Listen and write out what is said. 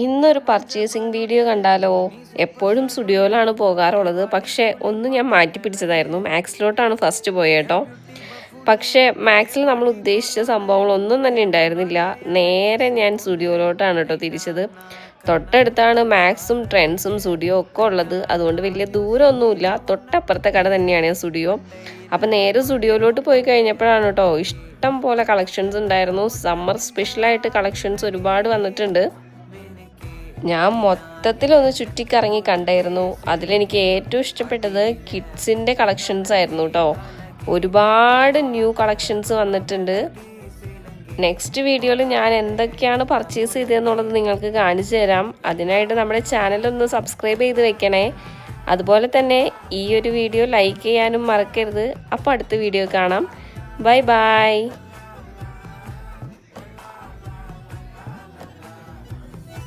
ഇന്നൊരു purchasing video കണ്ടാലോ? എപ്പോഴും സ്റ്റുഡിയോയിലാണ് പോകാറുള്ളത്. പക്ഷേ ഒന്ന് ഞാൻ മാറ്റി പിടിച്ചതായിരുന്നു. മാക്സിലോട്ടാണ് ഫസ്റ്റ് പോയത് കേട്ടോ. പക്ഷേ മാക്സിൽ നമ്മൾ ഉദ്ദേശിച്ച സംഭവങ്ങളൊന്നും തന്നെ ഉണ്ടായിരുന്നില്ല. നേരെ ഞാൻ സ്റ്റുഡിയോയിലോട്ടാണ് കേട്ടോ തിരിച്ചത്. തൊട്ടടുത്താണ് മാക്സും ട്രെൻഡ്സും സ്റ്റുഡിയോ ഒക്കെ ഉള്ളത്. അതുകൊണ്ട് വലിയ ദൂരമൊന്നുമില്ല. തൊട്ടപ്പുറത്തെ കട തന്നെയാണ് സ്റ്റുഡിയോ. അപ്പം നേരെ സ്റ്റുഡിയോയിലോട്ട് പോയി കഴിഞ്ഞപ്പോഴാണ് കേട്ടോ ഇഷ്ടം പോലെ കളക്ഷൻസ് ഉണ്ടായിരുന്നു. സമ്മർ സ്പെഷ്യലായിട്ട് കളക്ഷൻസ് ഒരുപാട് വന്നിട്ടുണ്ട്. ഞാൻ മൊത്തത്തിലൊന്ന് ചുറ്റിക്കറങ്ങി കണ്ടായിരുന്നു. അതിലെനിക്ക് ഏറ്റവും ഇഷ്ടപ്പെട്ടത് കിഡ്സിൻ്റെ കളക്ഷൻസ് ആയിരുന്നു കേട്ടോ. ഒരുപാട് ന്യൂ കളക്ഷൻസ് വന്നിട്ടുണ്ട്. നെക്സ്റ്റ് വീഡിയോയിൽ ഞാൻ എന്തൊക്കെയാണ് പർച്ചേസ് ചെയ്തതെന്നുള്ളത് നിങ്ങൾക്ക് കാണിച്ചു തരാം. അതിനായിട്ട് നമ്മുടെ ചാനലൊന്ന് സബ്സ്ക്രൈബ് ചെയ്ത് വെക്കണേ. അതുപോലെ തന്നെ ഈ ഒരു വീഡിയോ ലൈക്ക് ചെയ്യാനും മറക്കരുത്. അപ്പോൾ അടുത്ത വീഡിയോ കാണാം. Bye bye.